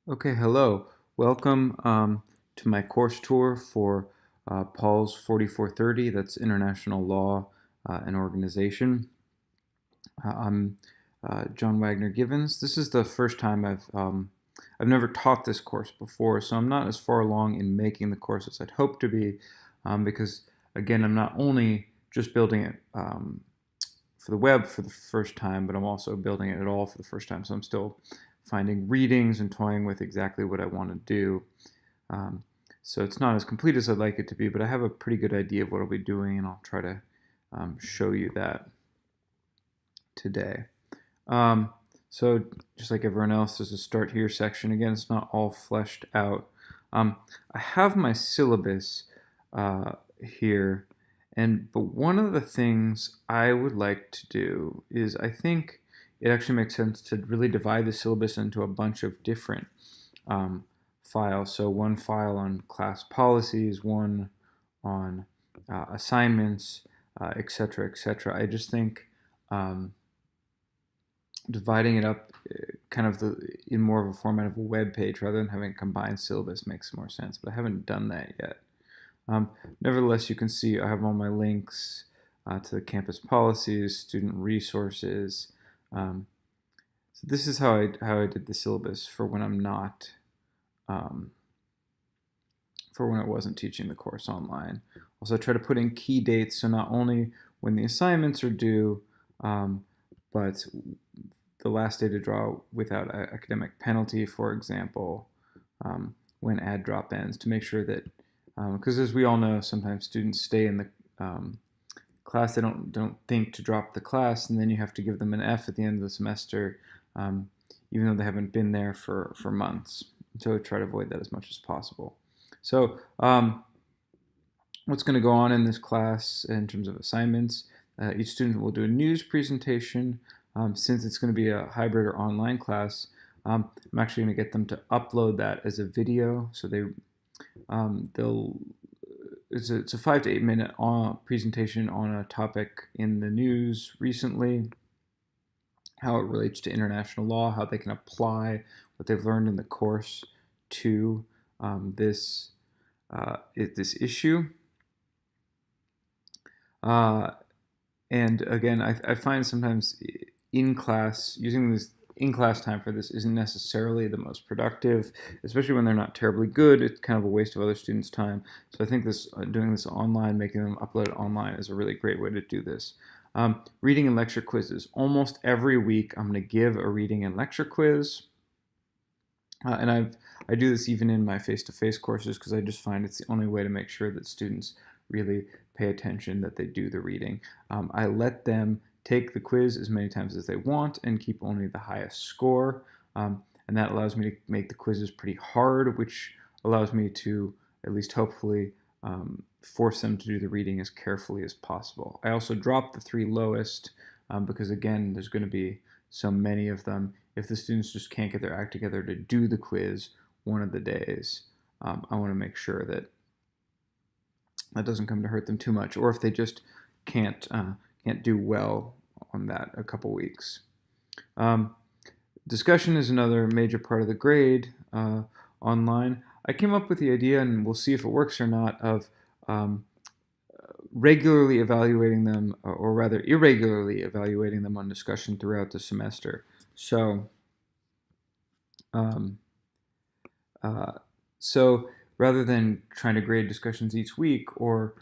Okay, hello. Welcome to my course tour for POLS 4430. That's International Law and Organization. I'm John Wagner Givens. This is the first time I've never taught this course before, so I'm not as far along in making the course as I'd hoped to be, because again, I'm not only just building it for the web for the first time, but I'm also building it at all for the first time. So I'm still finding readings and toying with exactly what I want to do. Um, so it's not as complete as I'd like it to be, but I have a pretty good idea of what I'll be doing, and I'll try to show you that today. So just like everyone else, there's a start here section. Again, it's not all fleshed out. I have my syllabus here, but one of the things I would like to do is I think it actually makes sense to really divide the syllabus into a bunch of different files. So one file on class policies, one on assignments, etc., etc. I just think dividing it up kind of in more of a format of a web page rather than having a combined syllabus makes more sense, but I haven't done that yet. Nevertheless, you can see I have all my links to the campus policies, student resources. So this is how I did the syllabus for when I'm not, for when I wasn't teaching the course online. Also, try to put in key dates, so not only when the assignments are due, but the last day to draw without academic penalty, for example, when add drop ends, to make sure that, because as we all know, sometimes students stay in the class, they don't think to drop the class, and then you have to give them an F at the end of the semester, even though they haven't been there for months. So try to avoid that as much as possible. So what's going to go on in this class in terms of assignments? Each student will do a news presentation. Since it's going to be a hybrid or online class, I'm actually going to get them to upload that as a video. So it's a 5 to 8 minute presentation on a topic in the news recently, how it relates to international law, how they can apply what they've learned in the course to this issue. And again, I find sometimes in class, using this in-class time for this isn't necessarily the most productive, especially when they're not terribly good. It's kind of a waste of other students' time. So I think doing this online, making them upload it online, is a really great way to do this. Reading and lecture quizzes. Almost every week, I'm going to give a reading and lecture quiz. And I do this even in my face-to-face courses, because I just find it's the only way to make sure that students really pay attention, that they do the reading. I let them take the quiz as many times as they want and keep only the highest score. And that allows me to make the quizzes pretty hard, which allows me to, at least hopefully, force them to do the reading as carefully as possible. I also drop the 3 lowest because, again, there's going to be so many of them. If the students just can't get their act together to do the quiz one of the days, I want to make sure that that doesn't come to hurt them too much, or if they just can't do well on that a couple weeks. Discussion is another major part of the grade online. I came up with the idea, and we'll see if it works or not, of regularly evaluating them, or rather irregularly evaluating them on discussion throughout the semester. So, so rather than trying to grade discussions each week, or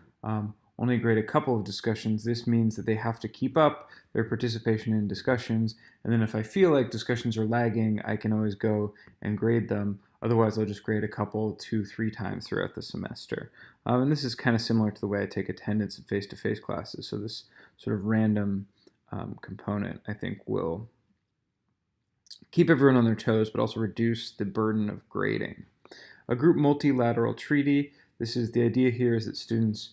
only grade a couple of discussions, this means that they have to keep up their participation in discussions, and then if I feel like discussions are lagging, I can always go and grade them. Otherwise, I'll just grade a couple, 2, 3 times throughout the semester. And this is kind of similar to the way I take attendance in face-to-face classes, so this sort of random component, I think, will keep everyone on their toes, but also reduce the burden of grading. A group multilateral treaty. This is the idea here is that students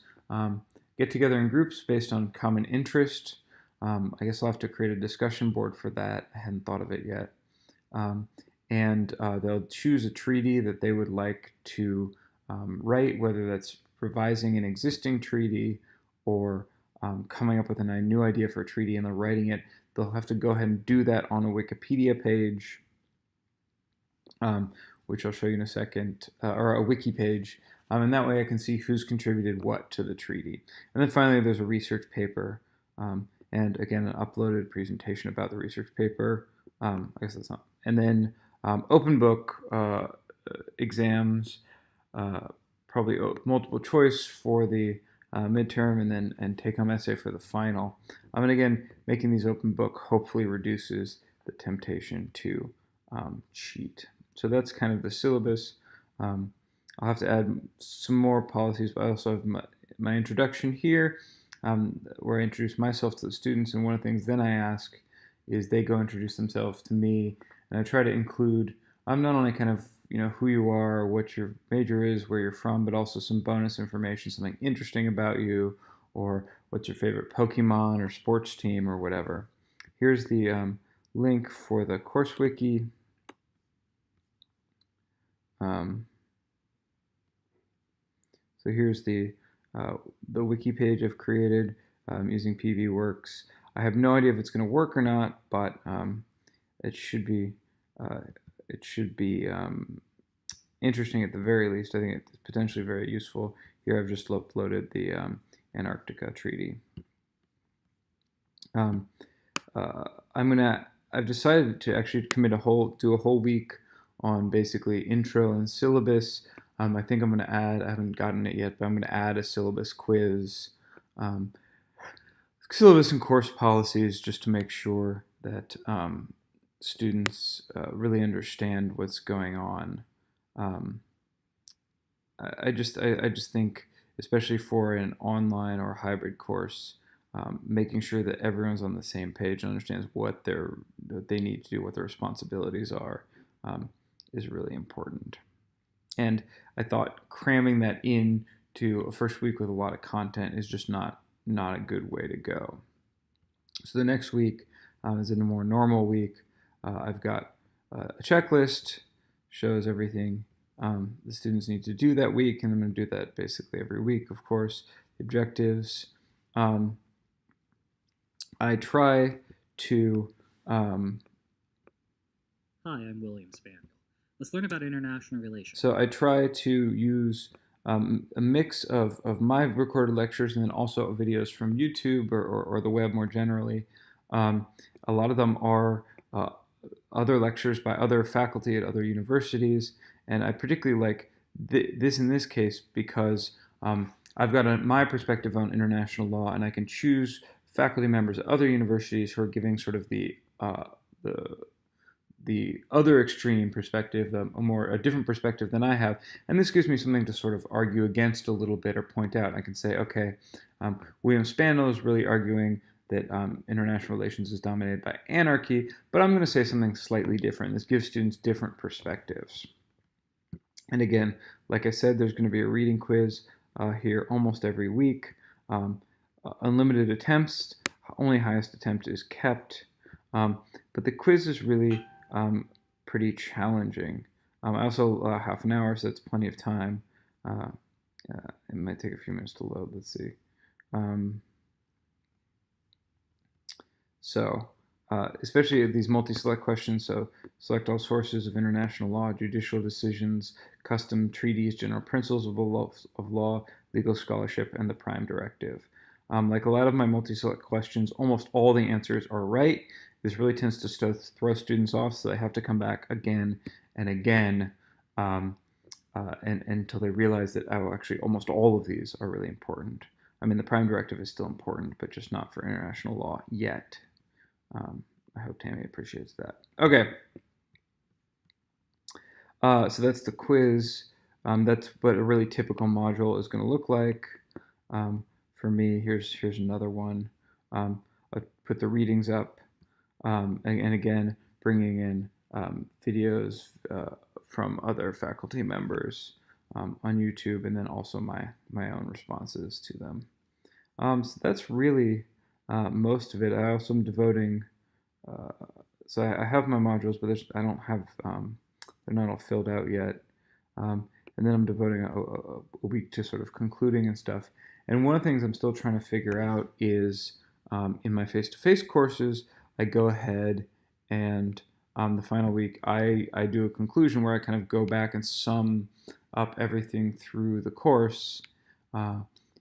get together in groups based on common interest. I guess I'll have to create a discussion board for that. I hadn't thought of it yet. And they'll choose a treaty that they would like to write, whether that's revising an existing treaty or coming up with a new idea for a treaty, and they're writing it. They'll have to go ahead and do that on a Wikipedia page which I'll show you in a second, or a wiki page, and that way I can see who's contributed what to the treaty. And then finally, there's a research paper, and again, an uploaded presentation about the research paper. I guess that's not. And then open book exams, probably multiple choice for the midterm, and take-home essay for the final. And again, making these open book hopefully reduces the temptation to cheat. So that's kind of the syllabus. I'll have to add some more policies, but I also have my introduction here, where I introduce myself to the students, and one of the things then I ask is they go introduce themselves to me, and I try to include not only kind of who you are, what your major is, where you're from, but also some bonus information, something interesting about you, or what's your favorite Pokemon or sports team or whatever. Here's the link for the Course Wiki. So here's the wiki page I've created using PVWorks. I have no idea if it's going to work or not, but it should be interesting at the very least. I think it's potentially very useful. Here I've just uploaded the Antarctica Treaty. I've decided to actually do a whole week on basically intro and syllabus. I think I'm going to add, I haven't gotten it yet, but I'm going to add a syllabus quiz, syllabus and course policies, just to make sure that students really understand what's going on. I just think, especially for an online or hybrid course, making sure that everyone's on the same page and understands what they need to do, what their responsibilities are, is really important. And I thought cramming that into a first week with a lot of content is just not a good way to go. So the next week is in a more normal week. I've got a checklist, shows everything the students need to do that week, and I'm going to do that basically every week, of course. Objectives. I try to... Hi, I'm William Spaniel. Let's learn about international relations. So I try to use a mix of my recorded lectures and then also videos from YouTube or the web more generally. A lot of them are other lectures by other faculty at other universities, and I particularly like this in this case because I've got my perspective on international law, and I can choose faculty members at other universities who are giving sort of the other extreme perspective, a different perspective than I have, and this gives me something to sort of argue against a little bit or point out. I can say, okay, William Spaniel is really arguing that international relations is dominated by anarchy, but I'm going to say something slightly different. This gives students different perspectives. And again, like I said, there's going to be a reading quiz here almost every week. Unlimited attempts, only highest attempt is kept, but the quiz is really pretty challenging. I also half an hour, so that's plenty of time. It might take a few minutes to load. Let's see. Especially these multi-select questions, so select all sources of international law, judicial decisions, custom treaties, general principles of law, legal scholarship, and the prime directive. Like a lot of my multi-select questions, almost all the answers are right. This really tends to throw students off, so they have to come back again and again until they realize that, oh, actually almost all of these are really important. I mean, the prime directive is still important, but just not for international law yet. I hope Tammy appreciates that. Okay. So that's the quiz. That's what a really typical module is going to look like. For me, here's another one. I'll put the readings up. And again, bringing in videos from other faculty members on YouTube, and then also my own responses to them. So that's really most of it. I also am devoting, so I have my modules, but I don't have, they're not all filled out yet. And then I'm devoting a week to sort of concluding and stuff. And one of the things I'm still trying to figure out is in my face-to-face courses, I go ahead and the final week, I do a conclusion where I kind of go back and sum up everything through the course. Uh,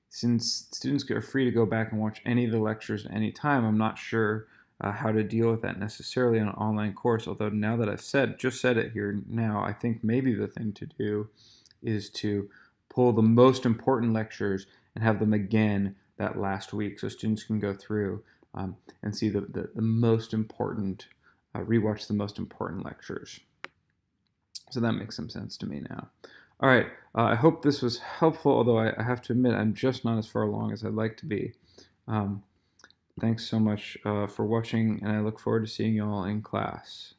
since students are free to go back and watch any of the lectures at any time, I'm not sure how to deal with that necessarily in an online course. Although now that I've just said it here now, I think maybe the thing to do is to pull the most important lectures and have them again that last week, so students can go through and see the most important, rewatch the most important lectures. So that makes some sense to me now. All right, I hope this was helpful, although I have to admit I'm just not as far along as I'd like to be. Thanks so much for watching, and I look forward to seeing you all in class.